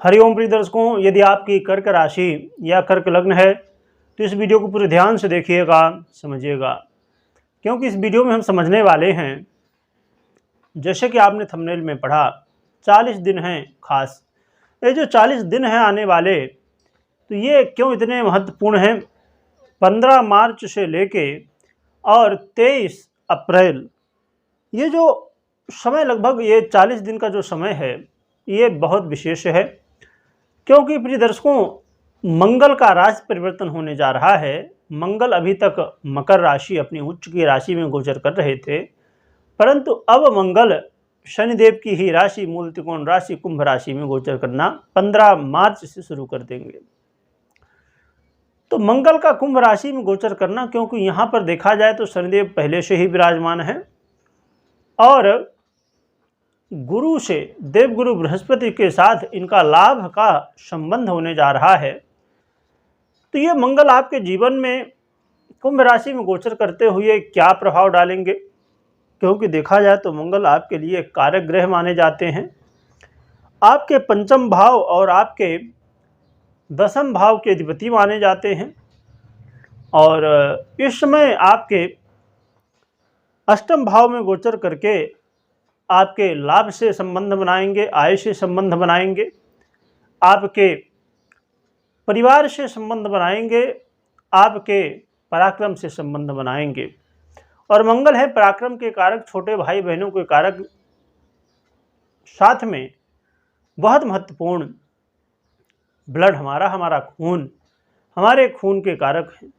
हरिओम प्रिय दर्शकों, यदि आपकी कर्क राशि या कर्क लग्न है तो इस वीडियो को पूरे ध्यान से देखिएगा, समझिएगा, क्योंकि इस वीडियो में हम समझने वाले हैं, जैसे कि आपने थंबनेल में पढ़ा, 40 दिन हैं खास। ये जो 40 दिन हैं आने वाले, तो ये क्यों इतने महत्वपूर्ण हैं? 15 मार्च से लेके और 23 अप्रैल, ये जो समय लगभग ये 40 दिन का जो समय है, ये बहुत विशेष है। क्योंकि प्रिय दर्शकों, मंगल का राशि परिवर्तन होने जा रहा है। मंगल अभी तक मकर राशि, अपनी उच्च की राशि में गोचर कर रहे थे, परंतु अब मंगल शनिदेव की ही राशि, मूल त्रिकोण राशि कुंभ राशि में गोचर करना 15 मार्च से शुरू कर देंगे। तो मंगल का कुंभ राशि में गोचर करना, क्योंकि यहाँ पर देखा जाए तो शनिदेव पहले से ही विराजमान है और गुरु से, देवगुरु बृहस्पति के साथ इनका लाभ का संबंध होने जा रहा है। तो ये मंगल आपके जीवन में कुंभ राशि में गोचर करते हुए क्या प्रभाव डालेंगे? क्योंकि देखा जाए तो मंगल आपके लिए कारक ग्रह माने जाते हैं। आपके पंचम भाव और आपके दसम भाव के अधिपति माने जाते हैं और इस समय आपके अष्टम भाव में गोचर करके आपके लाभ से संबंध बनाएंगे, आय से संबंध बनाएंगे, आपके परिवार से संबंध बनाएंगे, आपके पराक्रम से संबंध बनाएंगे। और मंगल है पराक्रम के कारक, छोटे भाई बहनों के कारक, साथ में बहुत महत्वपूर्ण ब्लड, हमारा खून, हमारे खून के कारक हैं,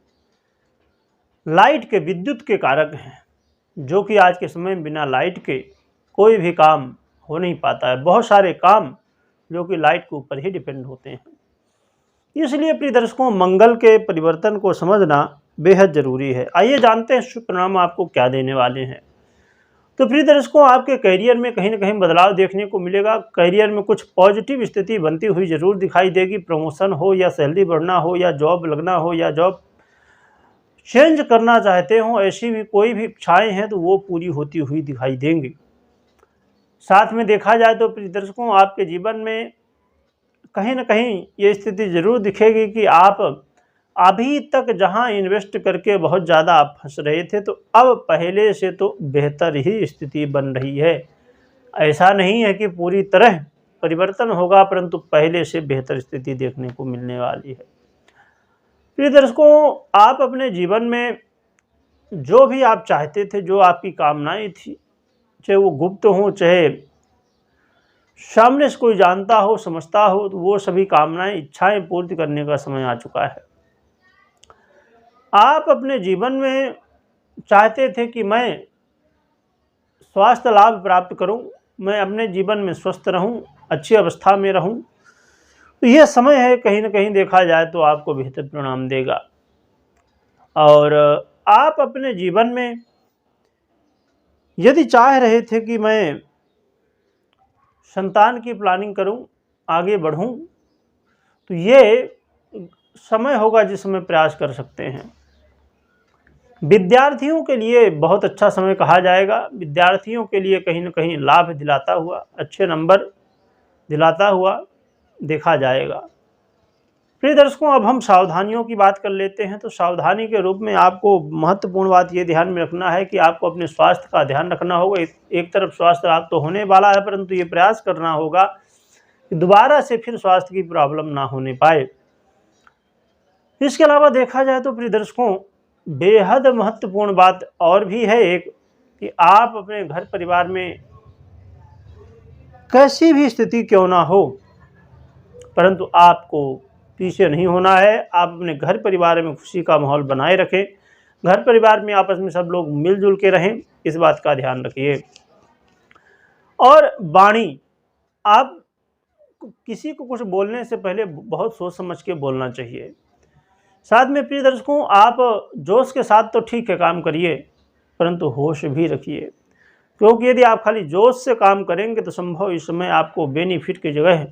लाइट के, विद्युत के कारक हैं, जो कि आज के समय में बिना लाइट के कोई भी काम हो नहीं पाता है। बहुत सारे काम जो कि लाइट के ऊपर ही डिपेंड होते हैं। इसलिए प्रिय दर्शकों, मंगल के परिवर्तन को समझना बेहद जरूरी है। आइए जानते हैं शुभ परिणाम आपको क्या देने वाले हैं। तो प्रिय दर्शकों, आपके करियर में कहीं ना कहीं बदलाव देखने को मिलेगा। करियर में कुछ पॉजिटिव स्थिति बनती हुई जरूर दिखाई देगी। प्रमोशन हो या सैलरी बढ़ना हो या जॉब लगना हो या जॉब चेंज करना चाहते हो, ऐसी भी कोई भी इच्छाएं हैं तो वो पूरी होती हुई दिखाई देंगी। साथ में देखा जाए तो प्रिय दर्शकों, आपके जीवन में कहीं ना कहीं ये स्थिति जरूर दिखेगी कि आप अभी तक जहां इन्वेस्ट करके बहुत ज़्यादा आप फंस रहे थे, तो अब पहले से तो बेहतर ही स्थिति बन रही है। ऐसा नहीं है कि पूरी तरह परिवर्तन होगा, परंतु पहले से बेहतर स्थिति देखने को मिलने वाली है। प्रिय दर्शकों, आप अपने जीवन में जो भी आप चाहते थे, जो आपकी कामनाएं थी, चाहे वो गुप्त हो, चाहे सामने से कोई जानता हो, समझता हो, तो वो सभी कामनाएं, इच्छाएं पूर्ति करने का समय आ चुका है। आप अपने जीवन में चाहते थे कि मैं स्वास्थ्य लाभ प्राप्त करूं, मैं अपने जीवन में स्वस्थ रहूं, अच्छी अवस्था में रहूं, तो यह समय है, कहीं ना कहीं देखा जाए तो आपको बेहतर परिणाम देगा। और आप अपने जीवन में यदि चाह रहे थे कि मैं संतान की प्लानिंग करूं, आगे बढ़ूं, तो ये समय होगा जिस समय प्रयास कर सकते हैं। विद्यार्थियों के लिए बहुत अच्छा समय कहा जाएगा। विद्यार्थियों के लिए कहीं ना कहीं लाभ दिलाता हुआ, अच्छे नंबर दिलाता हुआ देखा जाएगा। प्रिय दर्शकों, अब हम सावधानियों की बात कर लेते हैं। तो सावधानी के रूप में आपको महत्वपूर्ण बात ये ध्यान में रखना है कि आपको अपने स्वास्थ्य का ध्यान रखना होगा। एक तरफ स्वास्थ्य लाभ तो होने वाला है, परंतु ये प्रयास करना होगा कि दोबारा से फिर स्वास्थ्य की प्रॉब्लम ना होने पाए। इसके अलावा देखा जाए तो प्रिय दर्शकों, बेहद महत्वपूर्ण बात और भी है एक, कि आप अपने घर परिवार में कैसी भी स्थिति क्यों ना हो, परंतु आपको पीछे नहीं होना है। आप अपने घर परिवार में खुशी का माहौल बनाए रखें, घर परिवार में आपस में सब लोग मिलजुल के रहें, इस बात का ध्यान रखिए। और वाणी, आप किसी को कुछ बोलने से पहले बहुत सोच समझ के बोलना चाहिए। साथ में प्रिय दर्शकों, आप जोश के साथ तो ठीक है काम करिए, परंतु होश भी रखिए, क्योंकि यदि आप खाली जोश से काम करेंगे तो संभव इस समय आपको बेनिफिट की जगह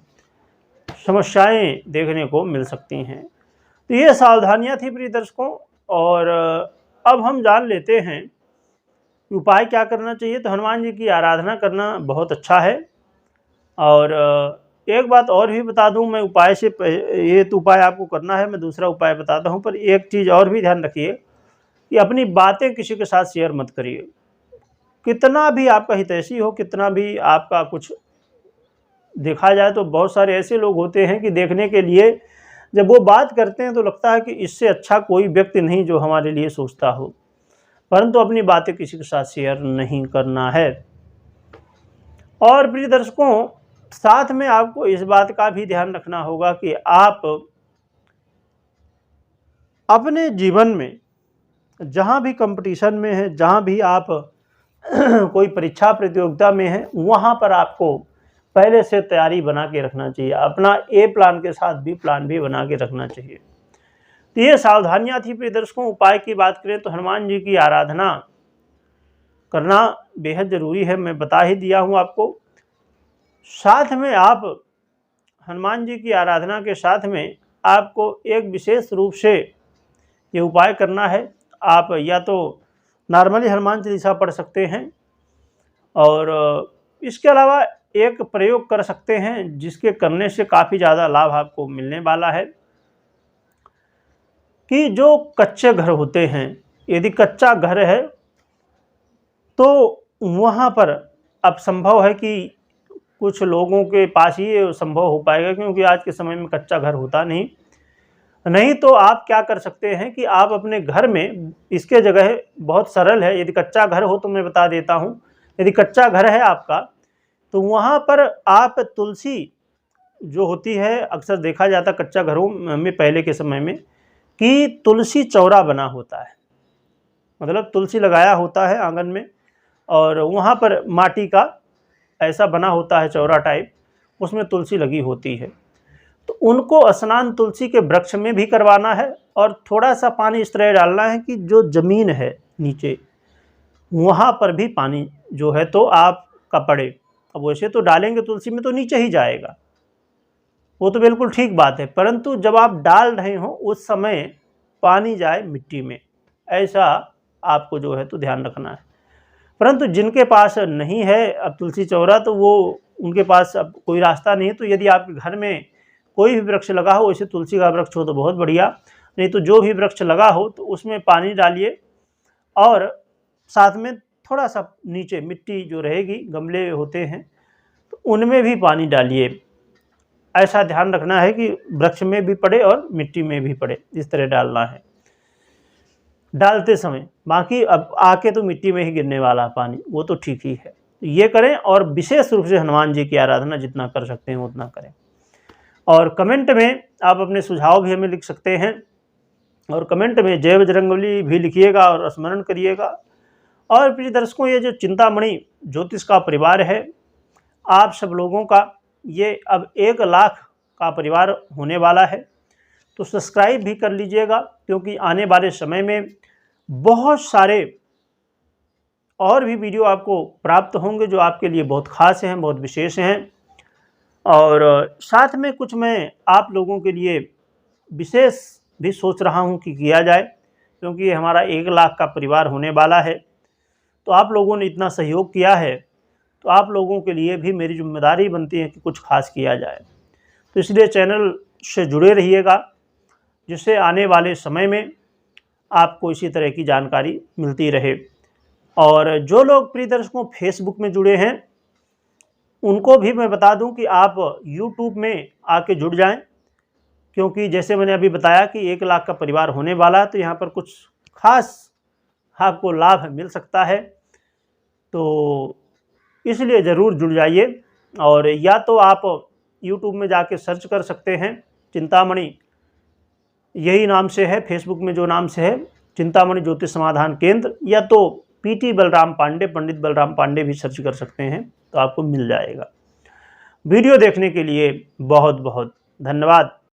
समस्याएं देखने को मिल सकती हैं। तो ये सावधानियां थी प्रिय दर्शकों। और अब हम जान लेते हैं उपाय क्या करना चाहिए। तो हनुमान जी की आराधना करना बहुत अच्छा है और एक बात और भी बता दूं, मैं उपाय से ये तो उपाय आपको करना है, मैं दूसरा उपाय बताता हूं, पर एक चीज़ और भी ध्यान रखिए कि अपनी बातें किसी के साथ शेयर मत करिए। कितना भी आपका हितैषी हो, कितना भी आपका कुछ देखा जाए तो बहुत सारे ऐसे लोग होते हैं कि देखने के लिए जब वो बात करते हैं तो लगता है कि इससे अच्छा कोई व्यक्ति नहीं जो हमारे लिए सोचता हो, परंतु अपनी बातें किसी के साथ शेयर नहीं करना है। और प्रिय दर्शकों, साथ में आपको इस बात का भी ध्यान रखना होगा कि आप अपने जीवन में जहाँ भी कंपटीशन में हैं, जहाँ भी आप कोई परीक्षा प्रतियोगिता में हैं, वहाँ पर आपको पहले से तैयारी बना के रखना चाहिए। अपना ए प्लान के साथ बी प्लान भी बना के रखना चाहिए। तो ये सावधानियाँ थी प्रिय दर्शकों। उपाय की बात करें तो हनुमान जी की आराधना करना बेहद ज़रूरी है, मैं बता ही दिया हूँ आपको। साथ में आप हनुमान जी की आराधना के साथ में आपको एक विशेष रूप से ये उपाय करना है। आप या तो नॉर्मली हनुमान चालीसा पढ़ सकते हैं, और इसके अलावा एक प्रयोग कर सकते हैं जिसके करने से काफ़ी ज़्यादा लाभ आपको मिलने वाला है कि जो कच्चे घर होते हैं, यदि कच्चा घर है तो वहाँ पर अब संभव है कि कुछ लोगों के पास ही ये संभव हो पाएगा, क्योंकि आज के समय में कच्चा घर होता नहीं तो आप क्या कर सकते हैं कि आप अपने घर में, इसके जगह बहुत सरल है, यदि कच्चा घर हो तो मैं बता देता हूँ। यदि कच्चा घर है आपका तो वहाँ पर आप तुलसी जो होती है, अक्सर देखा जाता कच्चा घरों में पहले के समय में कि तुलसी चौरा बना होता है, मतलब तुलसी लगाया होता है आंगन में, और वहाँ पर माटी का ऐसा बना होता है चौरा टाइप, उसमें तुलसी लगी होती है। तो उनको स्नान तुलसी के वृक्ष में भी करवाना है, और थोड़ा सा पानी इस तरह डालना है कि जो ज़मीन है नीचे वहाँ पर भी पानी जो है तो आपका पड़े। अब वैसे तो डालेंगे तुलसी में तो नीचे ही जाएगा, वो तो बिल्कुल ठीक बात है, परंतु जब आप डाल रहे हो उस समय पानी जाए मिट्टी में, ऐसा आपको जो है तो ध्यान रखना है। परंतु जिनके पास नहीं है अब तुलसी चौरा, तो वो उनके पास अब कोई रास्ता नहीं है, तो यदि आपके घर में कोई भी वृक्ष लगा हो, वैसे तुलसी का वृक्ष हो तो बहुत बढ़िया, नहीं तो जो भी वृक्ष लगा हो तो उसमें पानी डालिए, और साथ में थोड़ा सा नीचे मिट्टी जो रहेगी, गमले होते हैं तो उनमें भी पानी डालिए। ऐसा ध्यान रखना है कि वृक्ष में भी पड़े और मिट्टी में भी पड़े, इस तरह डालना है डालते समय। बाकी अब आके तो मिट्टी में ही गिरने वाला पानी, वो तो ठीक ही है। ये करें, और विशेष रूप से हनुमान जी की आराधना जितना कर सकते हैं उतना करें। और कमेंट में आप अपने सुझाव भी हमें लिख सकते हैं, और कमेंट में जय बजरंगबली भी लिखिएगा और स्मरण करिएगा। और प्रिय दर्शकों, ये जो चिंतामणि ज्योतिष का परिवार है, आप सब लोगों का ये अब 1 लाख का परिवार होने वाला है, तो सब्सक्राइब भी कर लीजिएगा, क्योंकि आने वाले समय में बहुत सारे और भी वीडियो आपको प्राप्त होंगे जो आपके लिए बहुत खास हैं, बहुत विशेष हैं। और साथ में कुछ मैं आप लोगों के लिए विशेष भी सोच रहा हूं कि किया जाए, क्योंकि ये हमारा 1 लाख का परिवार होने वाला है। तो आप लोगों ने इतना सहयोग किया है, तो आप लोगों के लिए भी मेरी जिम्मेदारी बनती है कि कुछ खास किया जाए। तो इसलिए चैनल से जुड़े रहिएगा, जिससे आने वाले समय में आपको इसी तरह की जानकारी मिलती रहे। और जो लोग प्रिय दर्शकों फेसबुक में जुड़े हैं, उनको भी मैं बता दूं कि आप यूट्यूब में आके जुड़ जाएं, क्योंकि जैसे मैंने अभी बताया कि 1 लाख का परिवार होने वाला है, तो यहाँ पर कुछ खास आपको लाभ मिल सकता है। तो इसलिए ज़रूर जुड़ जाइए। और या तो आप यूट्यूब में जाके सर्च कर सकते हैं, चिंतामणि यही नाम से है, फेसबुक में जो नाम से है चिंतामणि ज्योतिष समाधान केंद्र, या तो पीटी बलराम पांडे, पंडित बलराम पांडे भी सर्च कर सकते हैं, तो आपको मिल जाएगा। वीडियो देखने के लिए बहुत बहुत धन्यवाद।